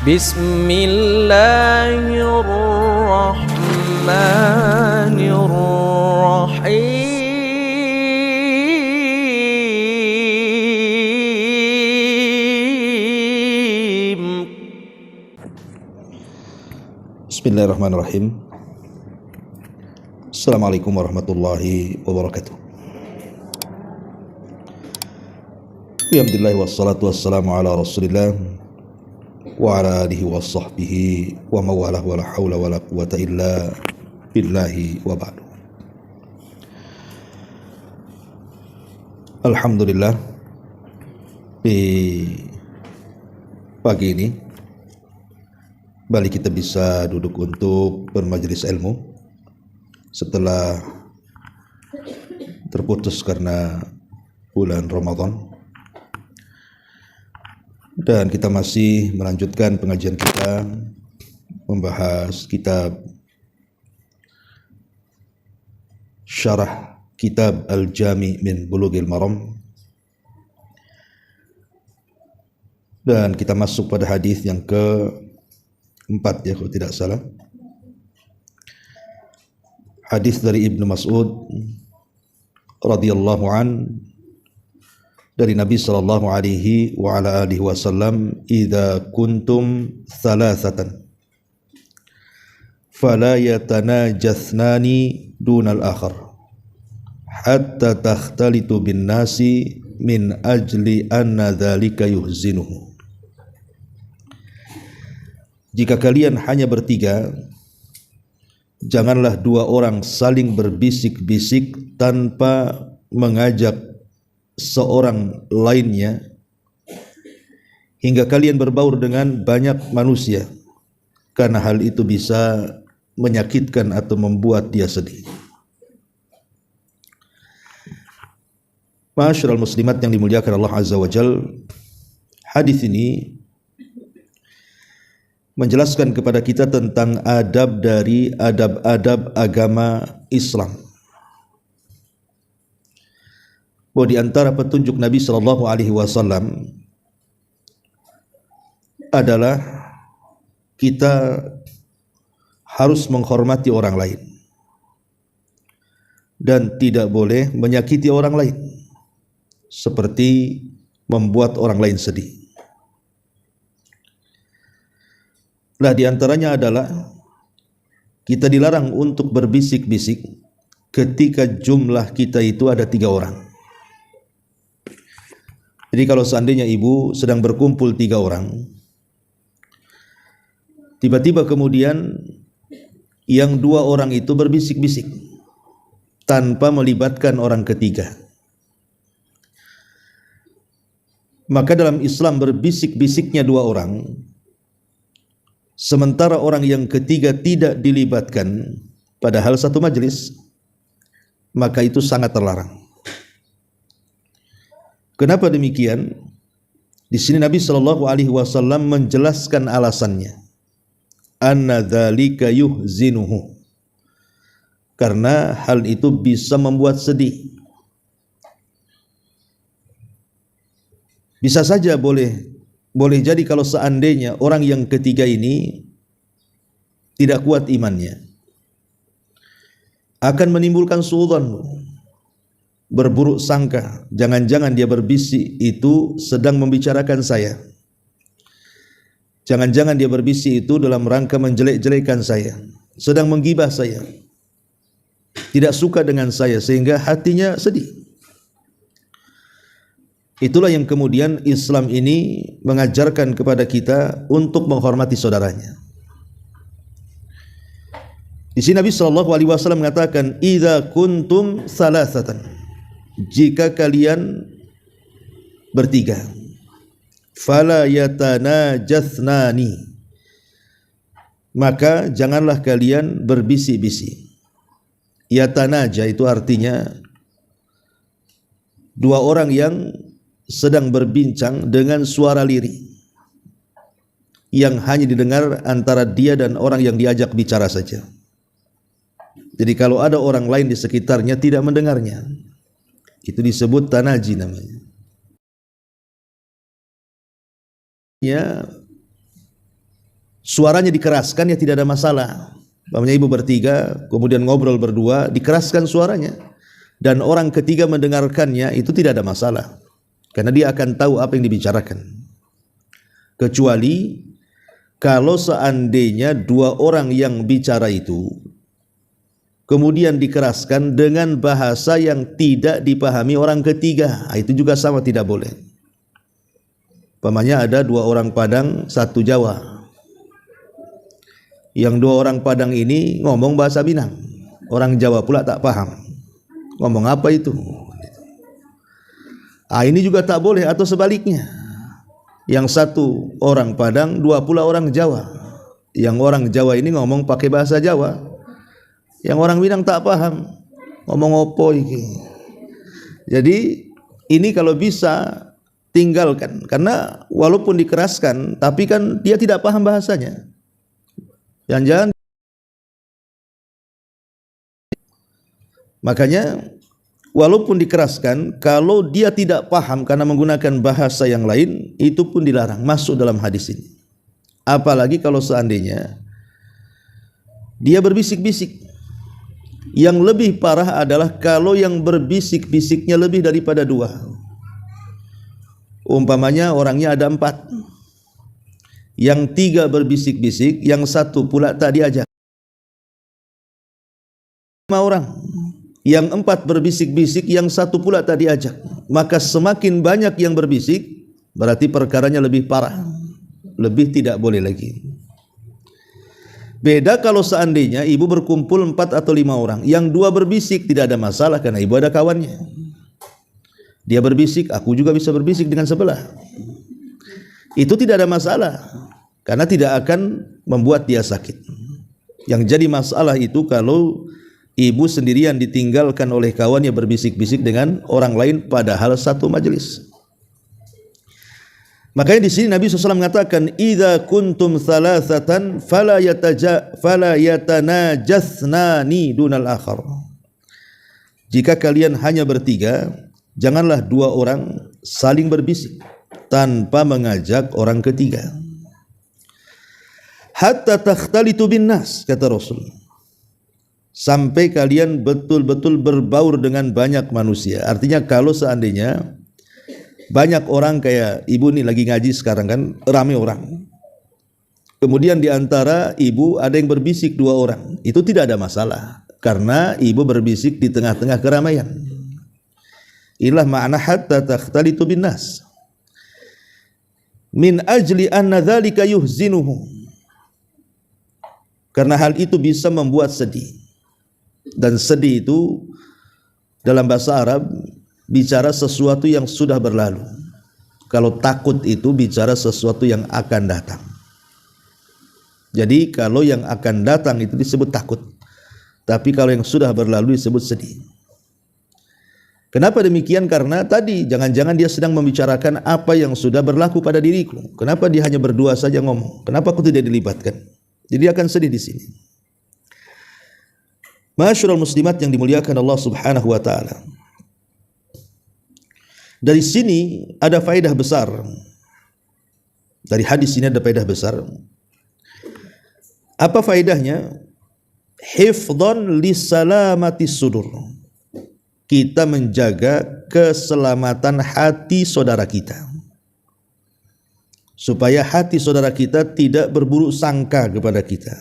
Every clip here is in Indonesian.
بسم الله الرحمن الرحيم. Bismillahirrahmanirrahim. Assalamualaikum warahmatullahi wabarakatuh. Alhamdulillah wassalatu wassalamu ala rasulillah wa ala alihi wa sahbihi wa mawalah wa la hawla wa la quwata illa billahi wa ba'du. Alhamdulillah, di pagi ini kembali kita bisa duduk untuk bermajelis ilmu setelah terputus karena bulan Ramadan. Dan kita masih melanjutkan pengajian kita membahas kitab Syarah Kitab Al-Jami' min Bulughil Maram. Dan kita masuk pada hadis yang keempat, ya kalau tidak salah. Hadis dari Ibnu Mas'ud radhiyallahu an, dari Nabi sallallahu alaihi wa ala alihi wasallam, idza kuntum thalathatan fala yatanajathnani dunal akhar hatta takhtalitu bin nasi min ajli anna dzalika yuhzinuhu. Jika kalian hanya bertiga, janganlah dua orang saling berbisik-bisik tanpa mengajak seorang lainnya hingga kalian berbaur dengan banyak manusia, karena hal itu bisa menyakitkan atau membuat dia sedih. Ma'asyiral muslimat yang dimuliakan Allah Azza wa Jal, hadis ini menjelaskan kepada kita tentang adab dari adab-adab agama Islam. Bahwa di antara petunjuk Nabi sallallahu alaihi wasallam adalah kita harus menghormati orang lain dan tidak boleh menyakiti orang lain, seperti membuat orang lain sedih. Nah, di antaranya adalah kita dilarang untuk berbisik-bisik ketika jumlah kita itu ada 3 orang. Jadi kalau seandainya ibu sedang berkumpul 3 orang, tiba-tiba kemudian yang 2 orang itu berbisik-bisik tanpa melibatkan orang ketiga, maka dalam Islam berbisik-bisiknya 2 orang sementara orang yang ketiga tidak dilibatkan padahal satu majelis, maka itu sangat terlarang. Kenapa demikian? Di sini Nabi sallallahu alaihi wasallam menjelaskan alasannya. Anna dzalika yuhzinuhu. Karena hal itu bisa membuat sedih. Bisa saja boleh jadi kalau seandainya orang yang ketiga ini tidak kuat imannya, akan menimbulkan suudzon, berburuk sangka, jangan-jangan dia berbisik itu sedang membicarakan saya, jangan-jangan dia berbisik itu dalam rangka menjelek-jelekan saya, sedang menggibah saya, tidak suka dengan saya, sehingga hatinya sedih. Itulah yang kemudian Islam ini mengajarkan kepada kita untuk menghormati saudaranya. Di sini Nabi sallallahu alaihi wasallam mengatakan, idza kuntum salasatan, jika kalian bertiga, fala yatanajathnani, maka janganlah kalian berbisik-bisik. Yatanaja itu artinya 2 orang yang sedang berbincang dengan suara lirih yang hanya didengar antara dia dan orang yang diajak bicara saja. Jadi kalau ada orang lain di sekitarnya tidak mendengarnya, itu disebut tanaji namanya. Ya, suaranya dikeraskan ya tidak ada masalah. Umpamanya ibu bertiga, kemudian ngobrol berdua, dikeraskan suaranya, dan orang ketiga mendengarkannya, itu tidak ada masalah, karena dia akan tahu apa yang dibicarakan. Kecuali kalau seandainya dua orang yang bicara itu kemudian dikeraskan dengan bahasa yang tidak dipahami orang ketiga, itu juga sama, tidak boleh. Umpamanya ada dua orang Padang, satu Jawa. Yang dua orang Padang ini ngomong bahasa Minang, orang Jawa pula tak paham ngomong apa itu. Ini juga tak boleh. Atau sebaliknya, yang satu orang Padang, dua pula orang Jawa. Yang orang Jawa ini ngomong pakai bahasa Jawa, yang orang Minang tak paham ngomong opo iki. Jadi ini kalau bisa tinggalkan, karena walaupun dikeraskan tapi kan dia tidak paham bahasanya. Jangan-jangan, makanya walaupun dikeraskan, kalau dia tidak paham karena menggunakan bahasa yang lain, itu pun dilarang, masuk dalam hadis ini. Apalagi kalau seandainya dia berbisik-bisik. Yang lebih parah adalah kalau yang berbisik-bisiknya lebih daripada dua. Umpamanya orangnya ada 4, yang 3 berbisik-bisik, yang 1 pula tak diajak. 5 orang, yang 4 berbisik-bisik, yang 1 pula tak diajak. Maka semakin banyak yang berbisik, berarti perkaranya lebih parah, lebih tidak boleh lagi. Beda kalau seandainya ibu berkumpul 4 atau 5 orang, yang 2 berbisik, tidak ada masalah karena ibu ada kawannya. Dia berbisik, aku juga bisa berbisik dengan sebelah. Itu tidak ada masalah, karena tidak akan membuat dia sakit. Yang jadi masalah itu kalau ibu sendirian ditinggalkan oleh kawannya berbisik-bisik dengan orang lain padahal satu majelis. Makanya di sini Nabi SAW mengatakan, "Idza kuntum thalathatan fala yatanajasnani dunal akhar." Jika kalian hanya bertiga, janganlah 2 orang saling berbisik tanpa mengajak orang ketiga. Hatta takhtalitu bin nas, kata Rasul, sampai kalian betul-betul berbaur dengan banyak manusia. Artinya kalau seandainya banyak orang, kayak ibu nih lagi ngaji sekarang kan, ramai orang, kemudian di antara ibu ada yang berbisik 2 orang, itu tidak ada masalah karena ibu berbisik di tengah-tengah keramaian. Inilah makna hatta takhtalitu bin nas, min ajli anna dzalika yuhzinuhu, karena hal itu bisa membuat sedih. Dan sedih itu dalam bahasa Arab bicara sesuatu yang sudah berlalu. Kalau takut itu bicara sesuatu yang akan datang. Jadi kalau yang akan datang itu disebut takut, tapi kalau yang sudah berlalu disebut sedih. Kenapa demikian? Karena tadi jangan-jangan dia sedang membicarakan apa yang sudah berlaku pada diriku. Kenapa dia hanya berdua saja ngomong? Kenapa aku tidak dilibatkan? Jadi akan sedih di sini. Ma'asyiral muslimat yang dimuliakan Allah Subhanahu wa taala. Dari sini ada faedah besar. Dari hadis ini ada faedah besar. Apa faedahnya? Hifdhan lisalamati sudur. Kita menjaga keselamatan hati saudara kita, supaya hati saudara kita tidak berburuk sangka kepada kita.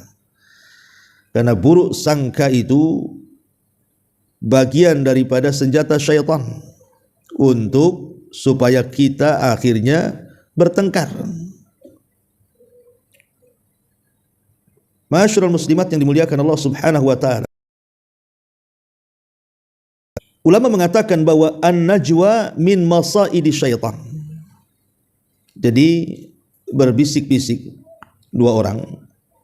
Karena buruk sangka itu bagian daripada senjata syaitan untuk supaya kita akhirnya bertengkar. Ma'asyiral muslimat yang dimuliakan Allah Subhanahu wa taala. Ulama mengatakan bahwa an-najwa min masaidi syaitan. Jadi berbisik-bisik 2 orang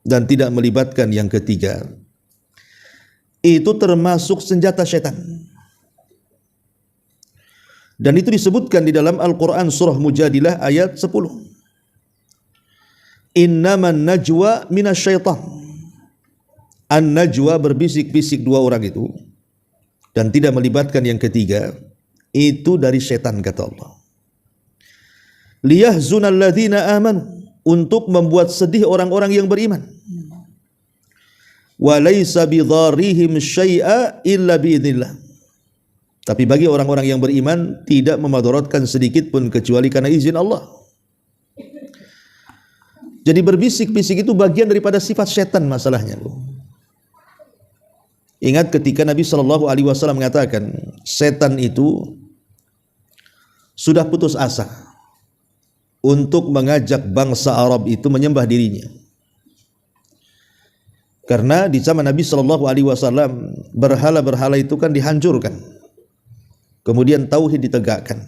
dan tidak melibatkan yang ketiga, itu termasuk senjata syaitan. Dan itu disebutkan di dalam Al-Quran surah Mujadilah ayat 10. Innaman najwa minasyaitan. An-najwa berbisik-bisik 2 orang itu dan tidak melibatkan yang ketiga, itu dari syaitan, kata Allah. Liyahzunal ladzina amanu, untuk membuat sedih orang-orang yang beriman. Wa laisa bidharrihim syai'a illa biidznillah. Tapi bagi orang-orang yang beriman tidak memadaratkan sedikit pun kecuali karena izin Allah. Jadi berbisik-bisik itu bagian daripada sifat setan masalahnya. Ingat ketika Nabi SAW mengatakan setan itu sudah putus asa untuk mengajak bangsa Arab itu menyembah dirinya. Karena di zaman Nabi SAW berhala-berhala itu kan dihancurkan, kemudian tauhid ditegakkan,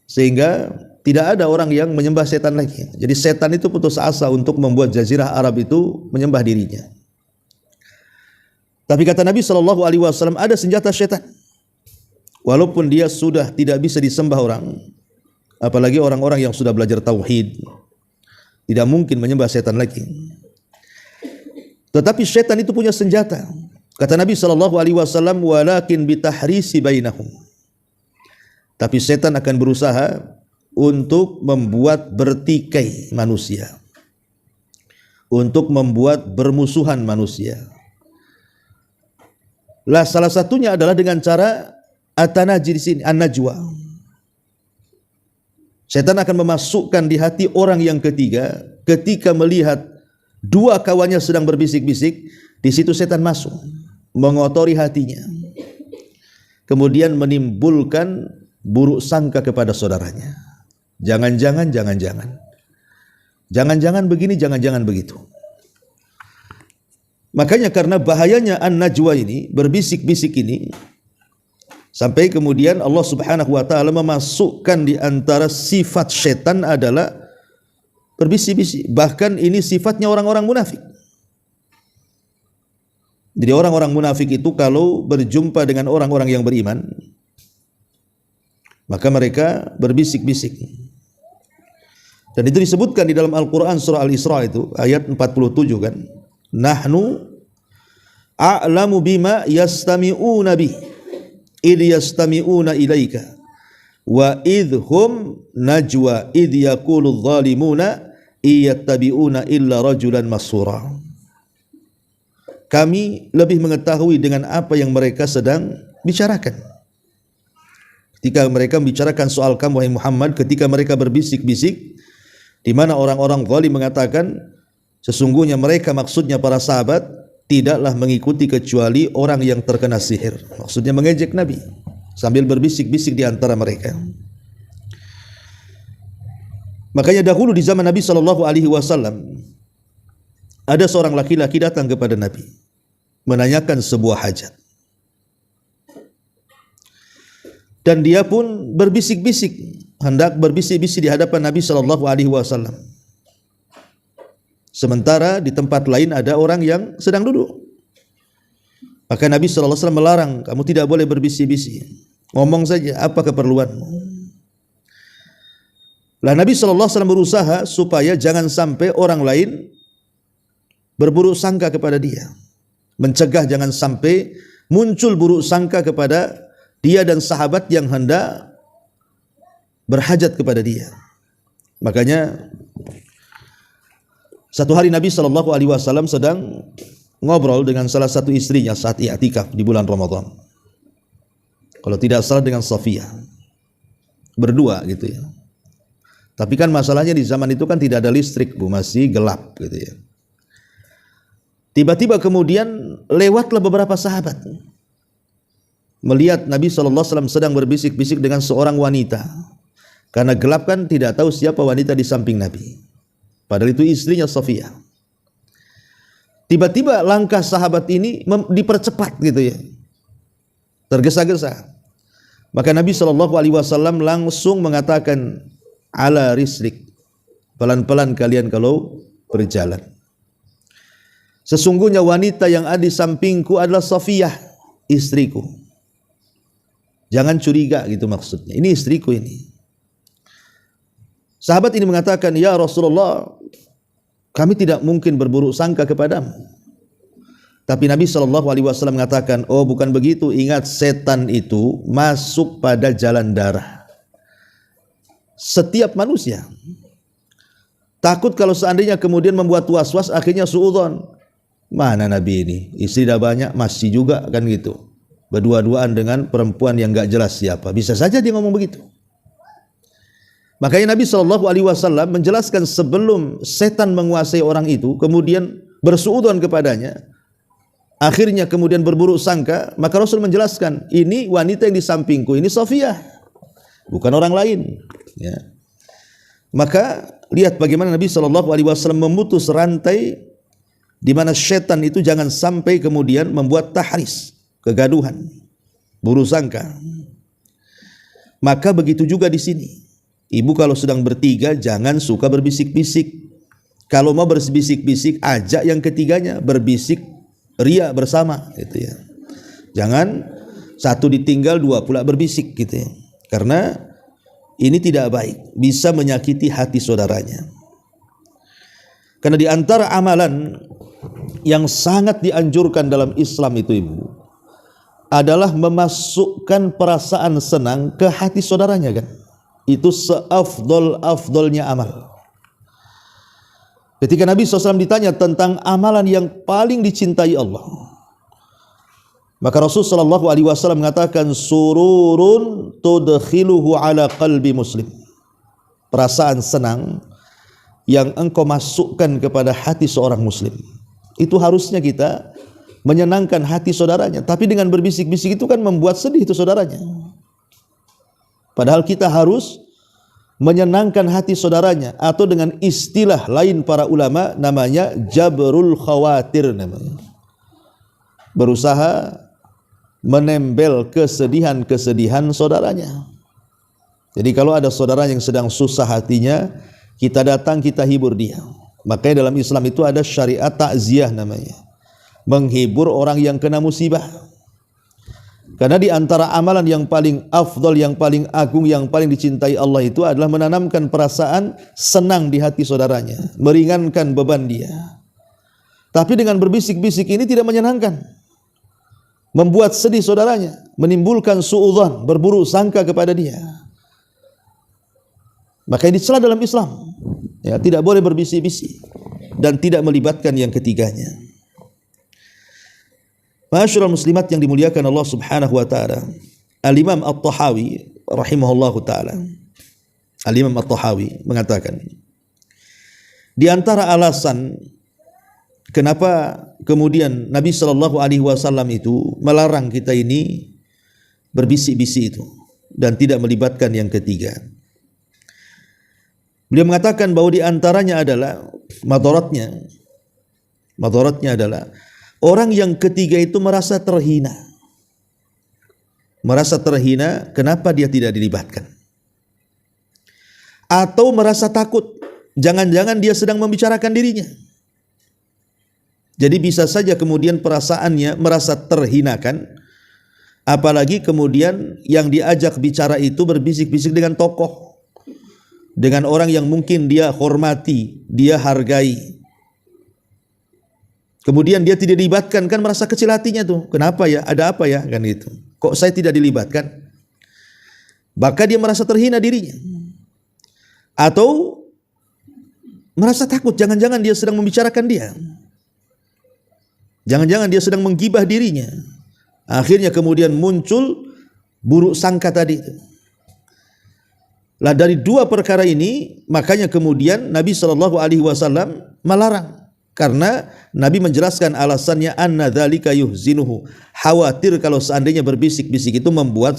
sehingga tidak ada orang yang menyembah setan lagi. Jadi setan itu putus asa untuk membuat jazirah Arab itu menyembah dirinya. Tapi kata Nabi SAW, ada senjata setan, walaupun dia sudah tidak bisa disembah orang, apalagi orang-orang yang sudah belajar tauhid, tidak mungkin menyembah setan lagi. Tetapi setan itu punya senjata. Kata Nabi SAW, walakin bitahrisi bainahum. Tapi setan akan berusaha untuk membuat bertikai manusia, untuk membuat bermusuhan manusia. Lah salah satunya adalah dengan cara atanaji di sini, an-najwa. Setan akan memasukkan di hati orang yang ketiga ketika melihat dua kawannya sedang berbisik-bisik, di situ setan masuk, mengotori hatinya, kemudian menimbulkan buruk sangka kepada saudaranya. Jangan-jangan begini, jangan-jangan begitu. Makanya karena bahayanya an-najwa ini, berbisik-bisik ini, sampai kemudian Allah Subhanahu wa taala memasukkan di antara sifat setan adalah berbisik-bisik. Bahkan ini sifatnya orang-orang munafik. Jadi orang-orang munafik itu kalau berjumpa dengan orang-orang yang beriman, maka mereka berbisik-bisik. Dan itu disebutkan di dalam Al-Quran surah Al-Isra itu ayat 47 kan. Nahnu a'lamu bima yastami'una bih idh yastami'una ilaika wa idhum najwa idh yaqulu adh-dhalimuna iyattabi'una illa rajulan masura. Kami lebih mengetahui dengan apa yang mereka sedang bicarakan. Ketika mereka membicarakan soal kamu wahai Muhammad, ketika mereka berbisik-bisik, di mana orang-orang zalim mengatakan sesungguhnya mereka, maksudnya para sahabat, tidaklah mengikuti kecuali orang yang terkena sihir. Maksudnya mengejek Nabi sambil berbisik-bisik di antara mereka. Makanya dahulu di zaman Nabi SAW ada seorang laki-laki datang kepada Nabi menanyakan sebuah hajat, dan dia pun berbisik-bisik, hendak berbisik-bisik di hadapan Nabi SAW. Sementara di tempat lain ada orang yang sedang duduk. Maka Nabi SAW melarang, kamu tidak boleh berbisik-bisik, ngomong saja apa keperluanmu. Lah Nabi SAW berusaha supaya jangan sampai orang lain berburuk sangka kepada dia, mencegah jangan sampai muncul buruk sangka kepada dia dan sahabat yang hendak berhajat kepada dia. Makanya satu hari Nabi SAW sedang ngobrol dengan salah satu istrinya saat i'tikaf di bulan Ramadan. Kalau tidak salah dengan Safiyah, berdua gitu ya. Tapi kan masalahnya di zaman itu kan tidak ada listrik, Bu, masih gelap gitu ya. Tiba-tiba kemudian lewatlah beberapa sahabat, melihat Nabi SAW sedang berbisik-bisik dengan seorang wanita. Karena gelap kan tidak tahu siapa wanita di samping Nabi, padahal itu istrinya Safiyah. Tiba-tiba langkah sahabat ini dipercepat gitu ya, tergesa-gesa. Maka Nabi SAW langsung mengatakan, ala rislik, pelan-pelan kalian kalau berjalan. Sesungguhnya wanita yang ada di sampingku adalah Safiyah, istriku. Jangan curiga gitu maksudnya. Ini istriku ini. Sahabat ini mengatakan, ya Rasulullah, kami tidak mungkin berburuk sangka kepadamu. Tapi Nabi SAW mengatakan, oh bukan begitu, ingat setan itu masuk pada jalan darah setiap manusia. Takut kalau seandainya kemudian membuat was-was akhirnya suudzon. Mana Nabi ini? Istri dah banyak masih juga kan gitu. Berdua-duaan dengan perempuan yang enggak jelas siapa. Bisa saja dia ngomong begitu. Makanya Nabi SAW menjelaskan sebelum setan menguasai orang itu, kemudian bersuudzon kepadanya, akhirnya kemudian berburuk sangka, maka Rasul menjelaskan, ini wanita yang di sampingku, ini Safiyah, bukan orang lain. Ya. Maka lihat bagaimana Nabi SAW memutus rantai di mana setan itu jangan sampai kemudian membuat tahris, kegaduhan, buruk sangka. Maka begitu juga di sini. Ibu kalau sedang bertiga jangan suka berbisik-bisik. Kalau mau berbisik-bisik, ajak yang ketiganya berbisik ria bersama gitu ya. Jangan satu ditinggal dua pula berbisik gitu ya. Karena ini tidak baik, bisa menyakiti hati saudaranya. Karena di antara amalan yang sangat dianjurkan dalam Islam itu ibu adalah memasukkan perasaan senang ke hati saudaranya kan. Itu seafdol-afdolnya amal. Ketika Nabi SAW ditanya tentang amalan yang paling dicintai Allah, maka Rasulullah SAW mengatakan sururun tudkhiluhu ala qalbi muslim. Perasaan senang yang engkau masukkan kepada hati seorang muslim. Itu harusnya kita menyenangkan hati saudaranya. Tapi dengan berbisik-bisik itu kan membuat sedih itu saudaranya. Padahal kita harus menyenangkan hati saudaranya, atau dengan istilah lain para ulama namanya jabrul khawatir namanya. Berusaha menembel kesedihan-kesedihan saudaranya. Jadi kalau ada saudara yang sedang susah hatinya, kita datang, kita hibur dia. Makanya dalam Islam itu ada syariat takziah namanya. Menghibur orang yang kena musibah. Karena di antara amalan yang paling afdal, yang paling agung, yang paling dicintai Allah itu adalah menanamkan perasaan senang di hati saudaranya, meringankan beban dia. Tapi dengan berbisik-bisik ini tidak menyenangkan, membuat sedih saudaranya, menimbulkan suudzon, berburuk sangka kepada dia. Maka ini dicela dalam Islam. Ya, tidak boleh berbisik-bisik dan tidak melibatkan yang ketiganya. Ma'asyiral muslimat yang dimuliakan Allah Subhanahu wa taala. Al-Imam At-Tahawi rahimahullahu taala. Al-Imam At-Tahawi mengatakan, di antara alasan kenapa kemudian Nabi sallallahu alaihi wasallam itu melarang kita ini berbisik-bisik itu dan tidak melibatkan yang ketiga. Beliau mengatakan bahwa di antaranya adalah madaratnya adalah orang yang ketiga itu merasa terhina. Merasa terhina, kenapa dia tidak dilibatkan? Atau merasa takut, jangan-jangan dia sedang membicarakan dirinya. Jadi bisa saja kemudian perasaannya merasa terhinakan, apalagi kemudian yang diajak bicara itu berbisik-bisik dengan tokoh, dengan orang yang mungkin dia hormati, dia hargai. Kemudian dia tidak dilibatkan, kan merasa kecil hatinya tuh. Kenapa ya? Ada apa ya? Kan itu. Kok saya tidak dilibatkan? Maka dia merasa terhina dirinya. Atau merasa takut, jangan-jangan dia sedang membicarakan dia. Jangan-jangan dia sedang menggibah dirinya. Akhirnya kemudian muncul buruk sangka tadi. Lah dari dua perkara ini, makanya kemudian Nabi SAW melarang. Karena Nabi menjelaskan alasannya anna dzalika yuhzinuhu, khawatir kalau seandainya berbisik-bisik itu membuat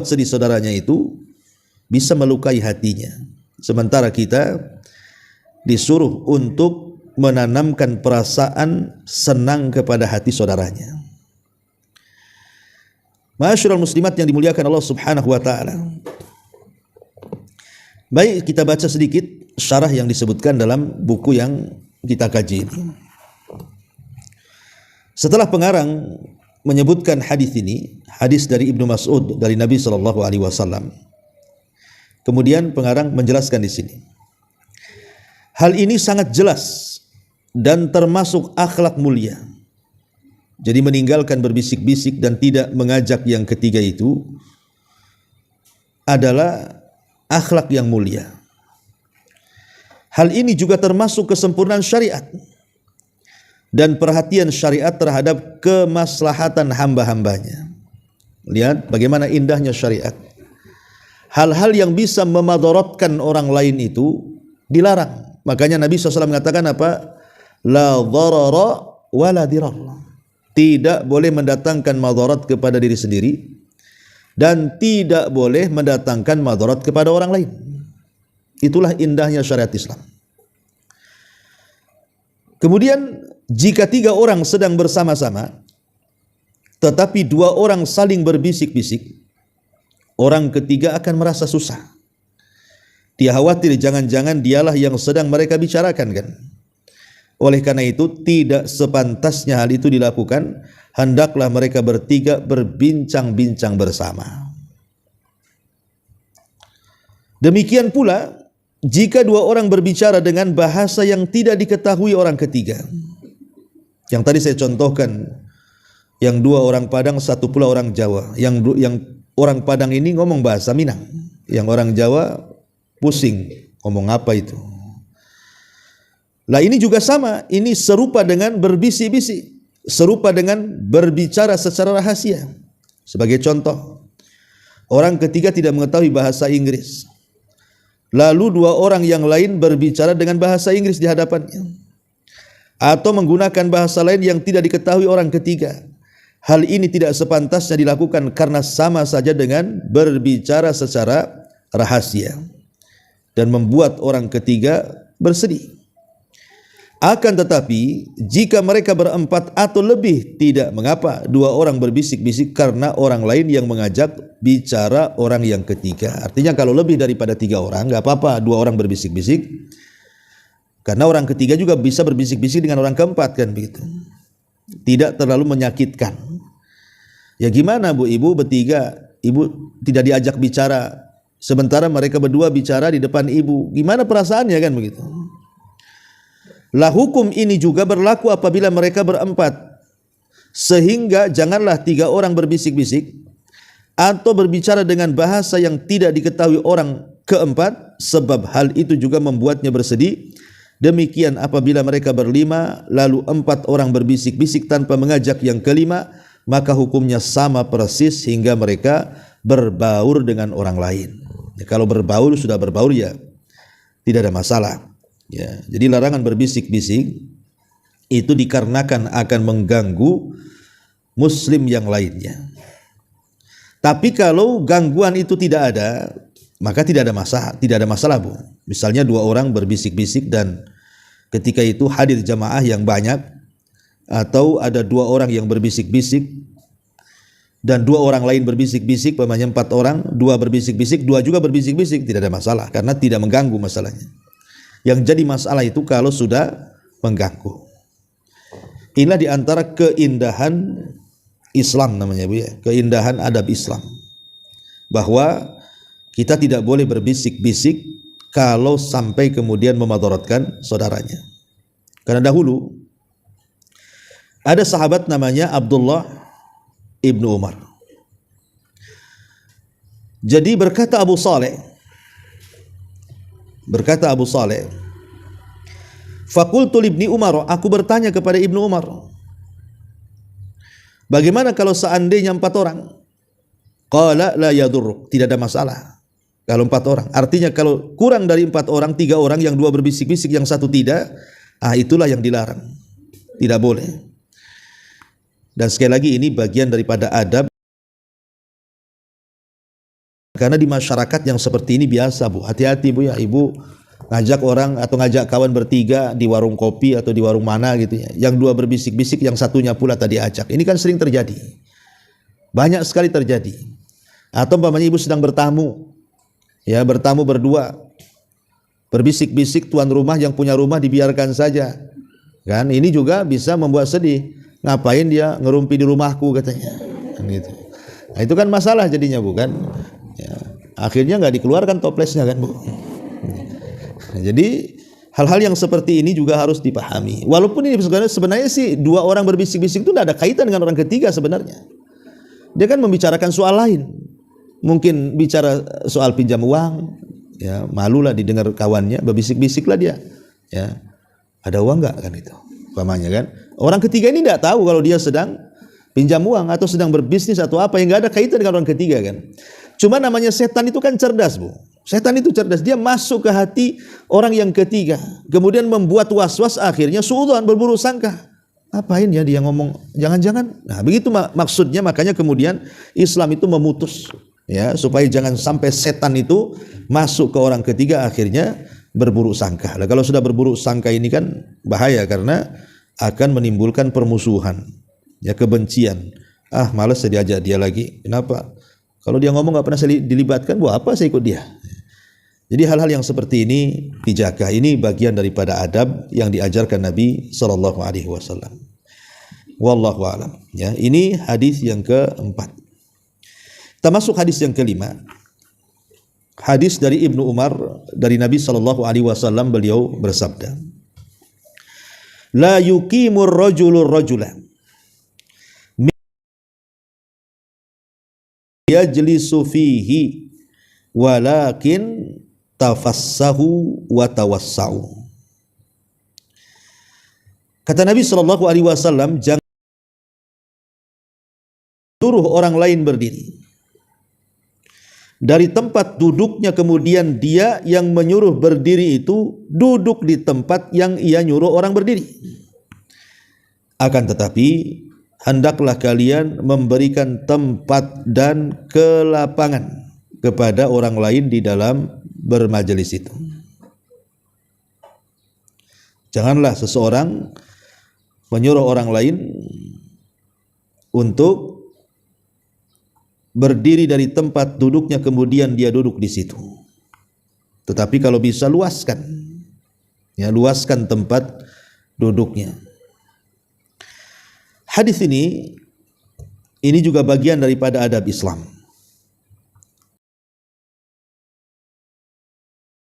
sedih saudaranya itu bisa melukai hatinya. Sementara kita disuruh untuk menanamkan perasaan senang kepada hati saudaranya. Ma'asyiral muslimat yang dimuliakan Allah Subhanahu wa taala. Baik, kita baca sedikit syarah yang disebutkan dalam buku yang kita kaji ini. Setelah pengarang menyebutkan hadis ini, hadis dari Ibnu Mas'ud dari Nabi sallallahu alaihi wasallam. Kemudian pengarang menjelaskan di sini. Hal ini sangat jelas dan termasuk akhlak mulia. Jadi meninggalkan berbisik-bisik dan tidak mengajak yang ketiga itu adalah akhlak yang mulia. Hal ini juga termasuk kesempurnaan syariat dan perhatian syariat terhadap kemaslahatan hamba-hambanya. Lihat bagaimana indahnya syariat. Hal-hal yang bisa memadaratkan orang lain itu dilarang. Makanya Nabi SAW mengatakan apa? La dharara wa la dirar. Tidak boleh mendatangkan madarat kepada diri sendiri dan tidak boleh mendatangkan madarat kepada orang lain. Itulah indahnya syariat Islam. Kemudian jika 3 orang sedang bersama-sama tetapi 2 orang saling berbisik-bisik, orang ketiga akan merasa susah. Dia khawatir jangan-jangan dialah yang sedang mereka bicarakan kan. Oleh karena itu tidak sepantasnya hal itu dilakukan. Hendaklah mereka bertiga berbincang-bincang bersama. Demikian pula jika 2 orang berbicara dengan bahasa yang tidak diketahui orang ketiga. Yang tadi saya contohkan, yang 2 orang Padang, 1 pula orang Jawa. Yang orang Padang ini ngomong bahasa Minang, yang orang Jawa pusing ngomong apa itu. Lah ini juga sama, ini serupa dengan berbisik-bisik, serupa dengan berbicara secara rahasia. Sebagai contoh, orang ketiga tidak mengetahui bahasa Inggris. Lalu 2 orang yang lain berbicara dengan bahasa Inggris di hadapannya, atau menggunakan bahasa lain yang tidak diketahui orang ketiga. Hal ini tidak sepantasnya dilakukan karena sama saja dengan berbicara secara rahasia dan membuat orang ketiga bersedih. Akan tetapi jika mereka berempat atau lebih tidak mengapa 2 orang berbisik-bisik karena orang lain yang mengajak bicara orang yang ketiga. Artinya kalau lebih daripada 3 orang enggak apa-apa 2 orang berbisik-bisik, karena orang ketiga juga bisa berbisik-bisik dengan orang keempat kan begitu. Tidak terlalu menyakitkan. Ya gimana Bu, ibu bertiga, ibu tidak diajak bicara, sementara mereka berdua bicara di depan ibu. Gimana perasaannya kan begitu? Lah hukum ini juga berlaku apabila mereka berempat. Sehingga janganlah 3 orang berbisik-bisik atau berbicara dengan bahasa yang tidak diketahui orang keempat, sebab hal itu juga membuatnya bersedih. Demikian apabila mereka berlima lalu 4 orang berbisik-bisik tanpa mengajak yang kelima, maka hukumnya sama persis hingga mereka berbaur dengan orang lain. Ya, kalau berbaur sudah berbaur ya tidak ada masalah. Ya, jadi larangan berbisik-bisik itu dikarenakan akan mengganggu muslim yang lainnya. Tapi kalau gangguan itu tidak ada, maka tidak ada masalah Bu. Misalnya 2 orang berbisik-bisik dan ketika itu hadir jamaah yang banyak, atau ada 2 orang yang berbisik-bisik dan 2 orang lain berbisik-bisik, umpamanya 4 orang, 2 berbisik-bisik, 2 juga berbisik-bisik, tidak ada masalah karena tidak mengganggu masalahnya. Yang jadi masalah itu kalau sudah mengganggu. Inilah di antara keindahan Islam namanya Bu ya, keindahan adab Islam. Bahwa kita tidak boleh berbisik-bisik kalau sampai kemudian memadaratkan saudaranya. Karena dahulu ada sahabat namanya Abdullah ibnu Umar. Jadi berkata Abu Saleh, faqultu libni Umar, aku bertanya kepada Ibnu Umar, bagaimana kalau seandainya 4 orang? Qala la yadur, tidak ada masalah kalau 4 orang. Artinya kalau kurang dari 4 orang, 3 orang, yang 2 berbisik-bisik, yang 1 tidak, itulah yang dilarang. Tidak boleh. Dan sekali lagi ini bagian daripada adab. Karena di masyarakat yang seperti ini biasa Bu, hati-hati Bu ya, ibu ngajak orang atau ngajak kawan bertiga di warung kopi atau di warung mana gitu ya, yang 2 berbisik-bisik, yang satunya pula tadi ajak. Ini kan sering terjadi, banyak sekali terjadi. Atau umpamanya ibu sedang bertamu, ya bertamu berdua, berbisik-bisik, tuan rumah yang punya rumah dibiarkan saja, kan? Ini juga bisa membuat sedih. Ngapain dia ngerumpi di rumahku katanya, kan gitu. Nah, itu kan masalah jadinya bukan? Ya, akhirnya nggak dikeluarkan toplesnya kan Bu. Nah, jadi hal-hal yang seperti ini juga harus dipahami. Walaupun ini sebenarnya sih 2 orang berbisik-bisik itu tidak ada kaitan dengan orang ketiga sebenarnya. Dia kan membicarakan soal lain. Mungkin bicara soal pinjam uang, ya, malulah didengar kawannya, berbisik-bisiklah dia, ya, ada uang enggak kan itu, umpamanya kan. Orang ketiga ini tidak tahu kalau dia sedang pinjam uang atau sedang berbisnis atau apa, yang enggak ada kaitan dengan orang ketiga kan. Cuma namanya setan itu kan cerdas, Bu. Setan itu cerdas, dia masuk ke hati orang yang ketiga, kemudian membuat was-was, akhirnya suudzon, berburuk sangka. Apain ya dia ngomong, jangan-jangan. Nah, begitu maksudnya, makanya kemudian Islam itu memutus, ya, supaya jangan sampai setan itu masuk ke orang ketiga, akhirnya berburuk sangka. Nah, kalau sudah berburuk sangka ini kan bahaya, karena akan menimbulkan permusuhan, ya, kebencian. Ah, malas saya diajak dia lagi. Kenapa? Kalau dia ngomong nggak pernah saya dilibatkan, buat apa saya ikut dia? Jadi hal-hal yang seperti ini dijaga. Ini bagian daripada adab yang diajarkan Nabi Sallallahu Alaihi Wasallam. Wallahu a'lam. Ya, ini hadis yang keempat. Kita masuk hadis yang kelima. Hadis dari Ibnu Umar dari Nabi Sallallahu Alaihi Wasallam, beliau bersabda, La yuqimur rajulur rajula yajlisu fihi walakin tafassahu wa tawassau. Kata Nabi sallallahu alaihi wasallam, jangan suruh orang lain berdiri dari tempat duduknya, kemudian dia yang menyuruh berdiri itu duduk di tempat yang ia nyuruh orang berdiri. Akan tetapi hendaklah kalian memberikan tempat dan kelapangan kepada orang lain di dalam bermajelis itu. Janganlah seseorang menyuruh orang lain untuk berdiri dari tempat duduknya, kemudian dia duduk di situ. Tetapi kalau bisa luaskan, ya, luaskan tempat duduknya. Hadis ini juga bagian daripada adab Islam.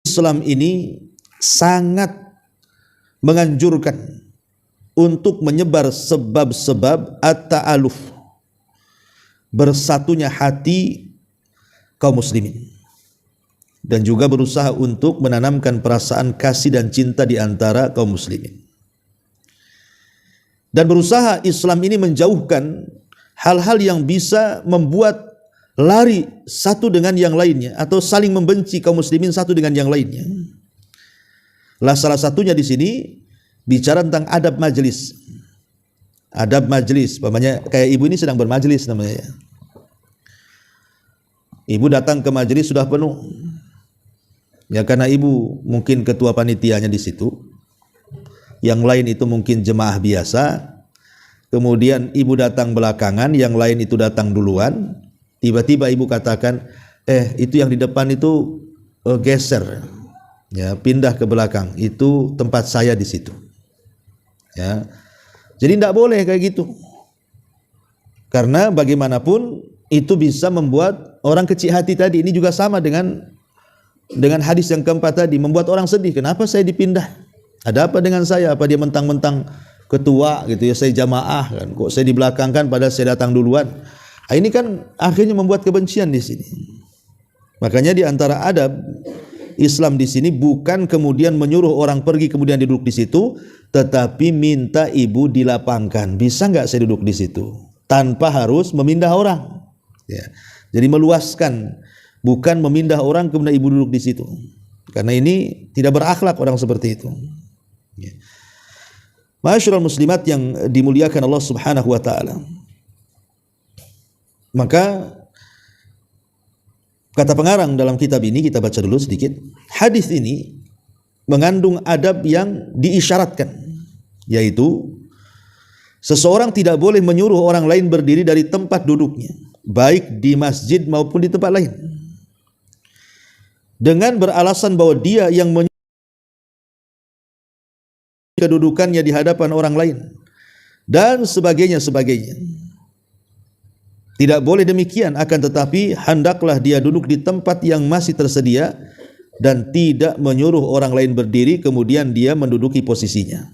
Islam ini sangat menganjurkan untuk menyebar sebab-sebab at-ta'aluf, bersatunya hati kaum muslimin, dan juga berusaha untuk menanamkan perasaan kasih dan cinta di antara kaum muslimin. Dan berusaha Islam ini menjauhkan hal-hal yang bisa membuat lari satu dengan yang lainnya atau saling membenci kaum muslimin satu dengan yang lainnya. Lah, salah satunya di sini bicara tentang adab majelis. Adab majelis, umpamanya kayak ibu ini sedang bermajelis namanya, ya. Ibu datang ke majelis sudah penuh, ya, karena ibu mungkin ketua panitianya di situ, yang lain itu mungkin jemaah biasa. Kemudian ibu datang belakangan, yang lain itu datang duluan. Tiba-tiba ibu katakan, itu yang di depan itu geser, ya, pindah ke belakang. Itu tempat saya di situ. Ya, jadi tidak boleh kayak gitu. Karena bagaimanapun itu bisa membuat orang kecil hati tadi. Ini juga sama dengan hadis yang keempat tadi, membuat orang sedih. Kenapa saya dipindah? Ada apa dengan saya? Apa dia mentang-mentang ketua gitu ya, saya jamaah kan, kok saya di belakang kan, padahal saya datang duluan. Nah, ini kan akhirnya membuat kebencian di sini. Makanya di antara adab Islam di sini bukan kemudian menyuruh orang pergi kemudian duduk di situ, tetapi minta ibu dilapangkan. Bisa nggak saya duduk di situ? Tanpa harus memindah orang. Ya. Jadi meluaskan, bukan memindah orang kemudian ibu duduk di situ. Karena ini tidak berakhlak orang seperti itu. Ya. Ma'asyiral muslimat yang dimuliakan Allah Subhanahu wa taala. Maka kata pengarang dalam kitab ini, kita baca dulu sedikit. Hadis ini mengandung adab yang diisyaratkan, yaitu seseorang tidak boleh menyuruh orang lain berdiri dari tempat duduknya, baik di masjid maupun di tempat lain, dengan beralasan bahwa dia yang kedudukannya di hadapan orang lain dan sebagainya. Tidak boleh demikian, akan tetapi hendaklah dia duduk di tempat yang masih tersedia dan tidak menyuruh orang lain berdiri kemudian dia menduduki posisinya.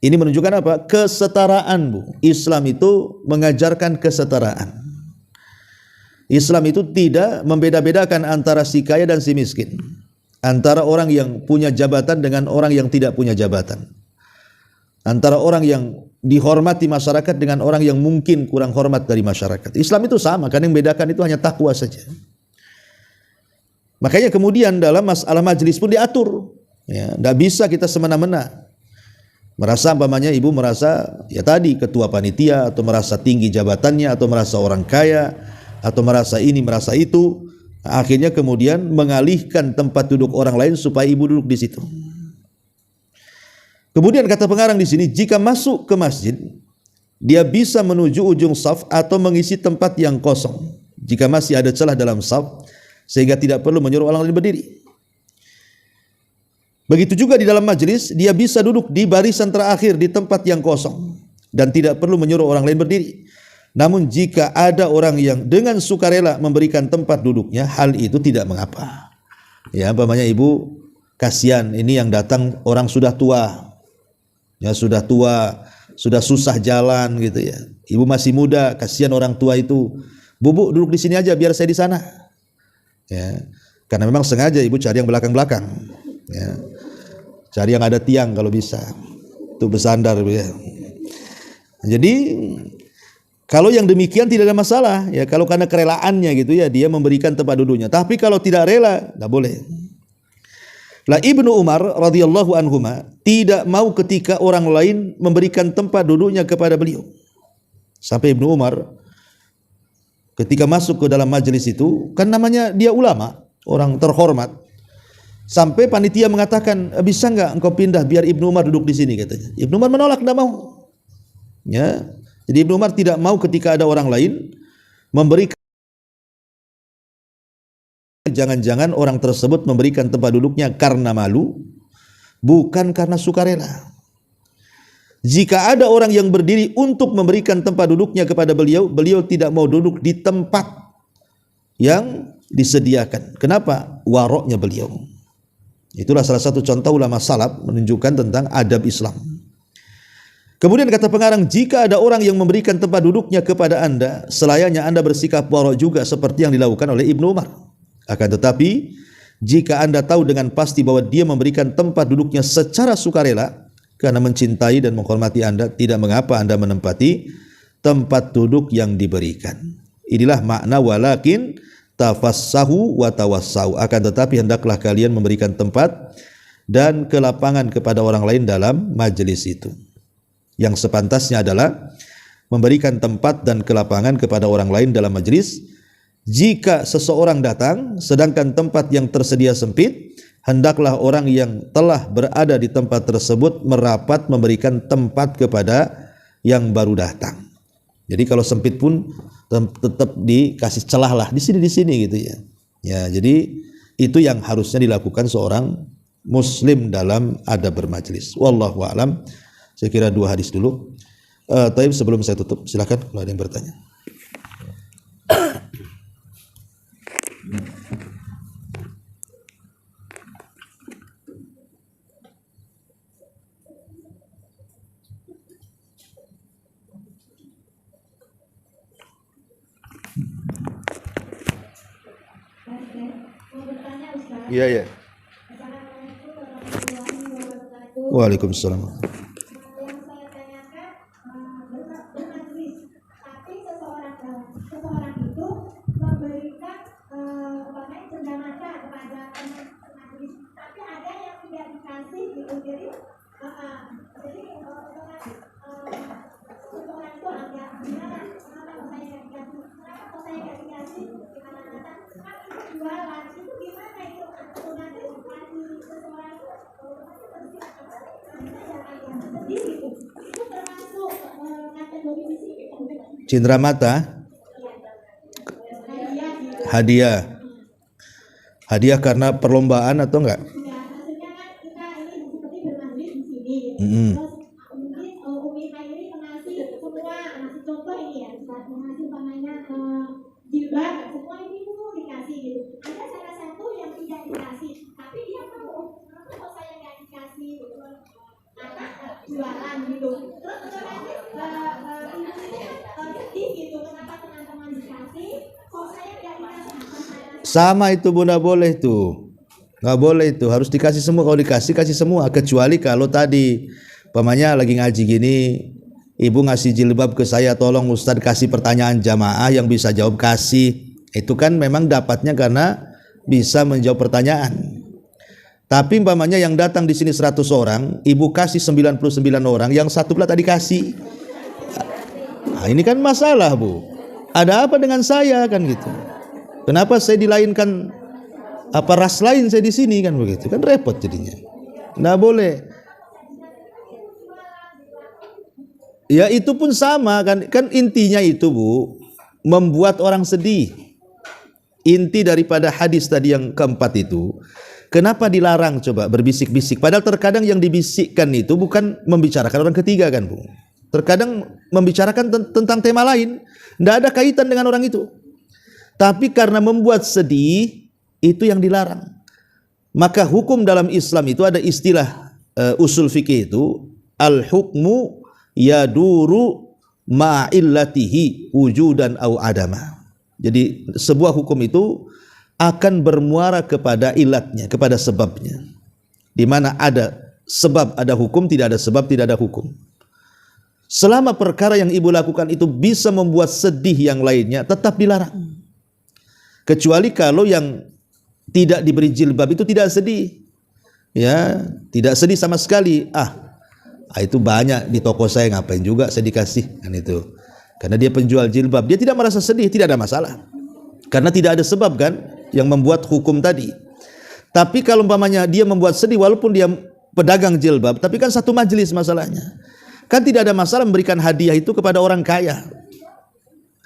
Ini menunjukkan apa? Kesetaraan, Bu. Islam itu mengajarkan kesetaraan. Islam itu tidak membeda-bedakan antara si kaya dan si miskin, antara orang yang punya jabatan dengan orang yang tidak punya jabatan, antara orang yang dihormati masyarakat dengan orang yang mungkin kurang hormat dari masyarakat. Islam itu sama, karena yang membedakan itu hanya takwa saja. Makanya kemudian dalam masalah majelis pun diatur, ya, tidak bisa kita semena-mena. Merasa umpamanya ibu merasa ya tadi ketua panitia, atau merasa tinggi jabatannya, atau merasa orang kaya, atau merasa ini merasa itu, akhirnya kemudian mengalihkan tempat duduk orang lain supaya ibu duduk di situ. Kemudian kata pengarang di sini, jika masuk ke masjid, dia bisa menuju ujung saf atau mengisi tempat yang kosong jika masih ada celah dalam saf, sehingga tidak perlu menyuruh orang lain berdiri. Begitu juga di dalam majelis, dia bisa duduk di barisan terakhir di tempat yang kosong dan tidak perlu menyuruh orang lain berdiri. Namun jika ada orang yang dengan sukarela memberikan tempat duduknya, hal itu tidak mengapa. Ya, umpamanya ibu kasihan ini yang datang orang sudah tua, ya sudah tua, sudah susah jalan gitu ya. Ibu masih muda, kasihan orang tua itu. Bu, duduk di sini aja biar saya di sana. Ya, karena memang sengaja ibu cari yang belakang-belakang. Ya, cari yang ada tiang kalau bisa, itu bersandar. Ya. Jadi kalau yang demikian tidak ada masalah, ya kalau karena kerelaannya gitu ya dia memberikan tempat duduknya. Tapi kalau tidak rela, tidak boleh. Lah Ibnu Umar radhiyallahu anhuma tidak mau ketika orang lain memberikan tempat duduknya kepada beliau. Sampai Ibnu Umar ketika masuk ke dalam majelis itu, kan namanya dia ulama, orang terhormat. Sampai panitia mengatakan, bisa enggak engkau pindah biar Ibnu Umar duduk di sini, katanya. Ibnu Umar menolak, tidak mau. Ya. Jadi Ibnu Umar tidak mau ketika ada orang lain memberikan, jangan-jangan orang tersebut memberikan tempat duduknya karena malu, bukan karena sukarela. Jika ada orang yang berdiri untuk memberikan tempat duduknya kepada beliau, beliau tidak mau duduk di tempat yang disediakan. Kenapa? Waroknya beliau. Itulah salah satu contoh ulama salaf menunjukkan tentang adab Islam. Kemudian kata pengarang, jika ada orang yang memberikan tempat duduknya kepada anda, selayaknya anda bersikap warok juga seperti yang dilakukan oleh Ibnu Umar. Akan tetapi, jika anda tahu dengan pasti bahwa dia memberikan tempat duduknya secara sukarela, karena mencintai dan menghormati anda, tidak mengapa anda menempati tempat duduk yang diberikan. Inilah makna walakin tafassahu wa tawassau. Akan tetapi hendaklah kalian memberikan tempat dan kelapangan kepada orang lain dalam majelis itu. Yang sepantasnya adalah memberikan tempat dan kelapangan kepada orang lain dalam majelis. Jika seseorang datang sedangkan tempat yang tersedia sempit, hendaklah orang yang telah berada di tempat tersebut merapat memberikan tempat kepada yang baru datang. Jadi kalau sempit pun tetap dikasih celah lah di sini gitu ya. Ya, jadi itu yang harusnya dilakukan seorang muslim dalam adab bermajelis. Wallahu a'lam. Saya kira 2 hadis dulu. Tapi sebelum saya tutup, silakan kalau ada yang bertanya. Iya, ya. Waalaikumsalam. Cindera mata, hadiah karena perlombaan atau enggak? Sama itu Bu, nggak boleh tuh. Nggak boleh itu, harus dikasih semua. Kalau dikasih, kasih semua. Kecuali kalau tadi pamannya lagi ngaji gini, ibu ngasih jilbab ke saya, tolong Ustadz kasih pertanyaan jamaah yang bisa jawab, kasih. Itu kan memang dapatnya karena bisa menjawab pertanyaan. Tapi umpamanya yang datang di sini 100 orang, ibu kasih 99 orang, yang satu pula tadi kasih. Nah, ini kan masalah Bu. Ada apa dengan saya kan gitu? Kenapa saya dilainkan, apa ras lain saya di sini kan begitu? Kan repot jadinya. Nggak boleh. Ya itu pun sama kan intinya itu Bu, membuat orang sedih. Inti daripada hadis tadi yang keempat itu, kenapa dilarang coba berbisik-bisik? Padahal terkadang yang dibisikkan itu bukan membicarakan orang ketiga kan Bu. Terkadang membicarakan tentang tema lain, tidak ada kaitan dengan orang itu. Tapi karena membuat sedih, itu yang dilarang. Maka hukum dalam Islam itu ada istilah usul fikih itu, al-hukmu yaduru ma'illatihi wujudan au adama. Jadi sebuah hukum itu akan bermuara kepada ilatnya, kepada sebabnya. Di mana ada sebab ada hukum, tidak ada sebab tidak ada hukum. Selama perkara yang ibu lakukan itu bisa membuat sedih yang lainnya, tetap dilarang. Kecuali kalau yang tidak diberi jilbab itu tidak sedih. Ya, tidak sedih sama sekali. Itu banyak di toko saya, ngapain juga saya dikasih kan itu. Karena dia penjual jilbab, dia tidak merasa sedih, tidak ada masalah. Karena tidak ada sebab kan yang membuat hukum tadi. Tapi kalau umpamanya dia membuat sedih walaupun dia pedagang jilbab, tapi kan satu majelis masalahnya. Kan tidak ada masalah memberikan hadiah itu kepada orang kaya.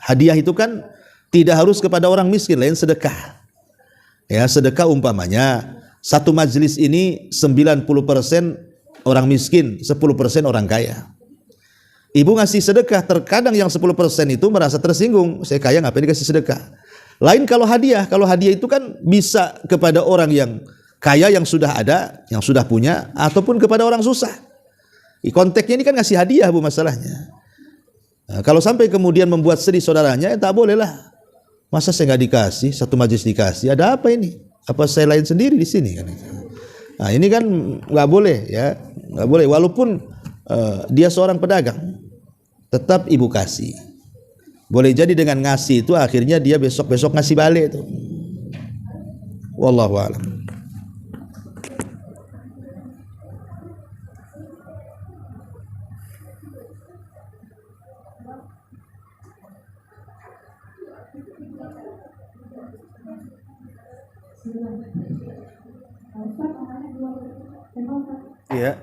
Hadiah itu kan tidak harus kepada orang miskin, lain sedekah. Ya, sedekah umpamanya satu majelis ini 90% orang miskin, 10% orang kaya. Ibu ngasih sedekah, terkadang yang 10% itu merasa tersinggung, saya kaya ngapain dikasih sedekah. Lain kalau hadiah itu kan bisa kepada orang yang kaya, yang sudah ada, yang sudah punya, ataupun kepada orang susah. Konteksnya ini kan ngasih hadiah Bu masalahnya. Nah, kalau sampai kemudian membuat sedih saudaranya, tak boleh lah. Masa saya nggak dikasih, satu majelis dikasih, ada apa ini? Apa saya lain sendiri di sini kan? Nah ini kan nggak boleh ya, nggak boleh. Walaupun dia seorang pedagang, tetap ibu kasih. Boleh jadi dengan ngasih itu akhirnya dia besok ngasih balik itu. Wallahu a'lam. Iya.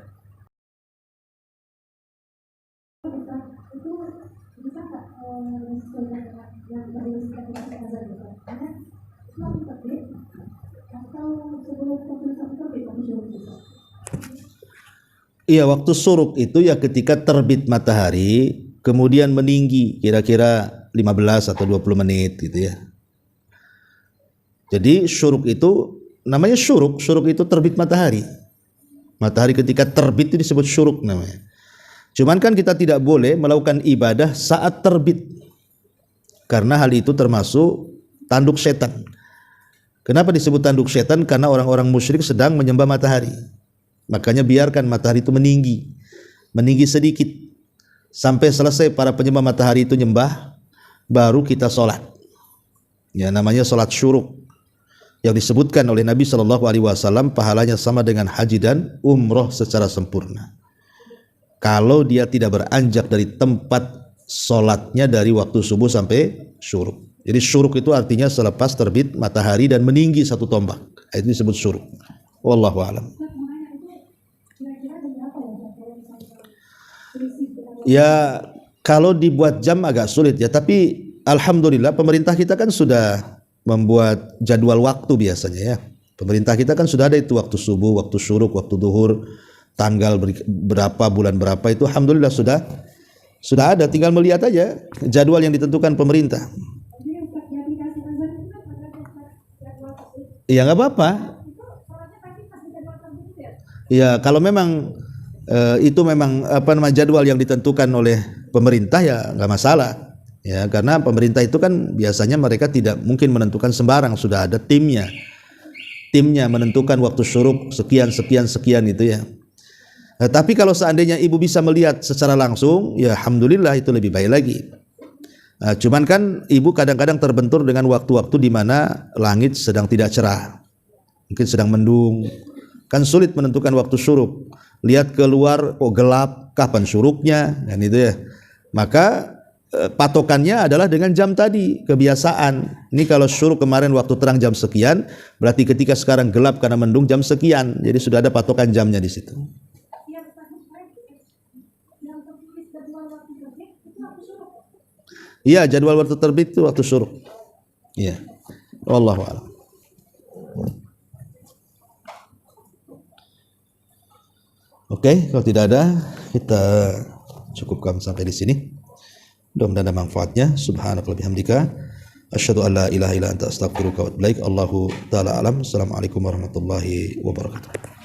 Iya, waktu syuruk itu ya ketika terbit matahari kemudian meninggi kira-kira 15 atau 20 menit gitu ya. Jadi syuruk itu namanya syuruk itu terbit matahari. Matahari ketika terbit itu disebut syuruk namanya. Cuman kan kita tidak boleh melakukan ibadah saat terbit. Karena hal itu termasuk tanduk setan. Kenapa disebut tanduk setan? Karena orang-orang musyrik sedang menyembah matahari. Makanya biarkan matahari itu meninggi sedikit. Sampai selesai para penyembah matahari itu nyembah, baru kita sholat. Ya, namanya sholat syuruk. Yang disebutkan oleh Nabi SAW pahalanya sama dengan haji dan umroh secara sempurna. Kalau dia tidak beranjak dari tempat sholatnya dari waktu subuh sampai syuruk. Jadi syuruk itu artinya selepas terbit matahari dan meninggi satu tombak. Itu disebut syuruk. Wallahu a'lam. Ya, kalau dibuat jam agak sulit ya, tapi alhamdulillah pemerintah kita kan sudah membuat jadwal waktu biasanya ya. Pemerintah kita kan sudah ada itu waktu subuh, waktu syuruk, waktu duhur, tanggal berapa, bulan berapa itu alhamdulillah sudah ada, tinggal melihat aja jadwal yang ditentukan pemerintah. Iya nggak apa-apa. Ya kalau memang itu memang jadwal yang ditentukan oleh pemerintah ya nggak masalah. Ya, karena pemerintah itu kan biasanya mereka tidak mungkin menentukan sembarang, sudah ada timnya. Timnya menentukan waktu syuruk sekian itu ya. Nah, tapi kalau seandainya ibu bisa melihat secara langsung, ya alhamdulillah itu lebih baik lagi. Nah, cuman kan ibu kadang-kadang terbentur dengan waktu-waktu di mana langit sedang tidak cerah, mungkin sedang mendung, kan sulit menentukan waktu syuruk. Lihat keluar, oh gelap, kapan syuruknya, dan itu ya. Maka patokannya adalah dengan jam tadi, kebiasaan. Ini kalau syuruk kemarin waktu terang jam sekian, berarti ketika sekarang gelap karena mendung jam sekian. Jadi sudah ada patokan jamnya di situ. Iya, jadwal waktu terbit itu waktu syuruk. Iya. Wallahu a'lam. Oke, kalau tidak ada, kita cukupkan sampai di sini. Mudah-mudahan ada manfaatnya. Subhanaka wa bihamdika asyhadu an la ilaha illa anta astaghfiruka wa atubu ilaik. Allahu taala alam. Assalamualaikum warahmatullahi wabarakatuh.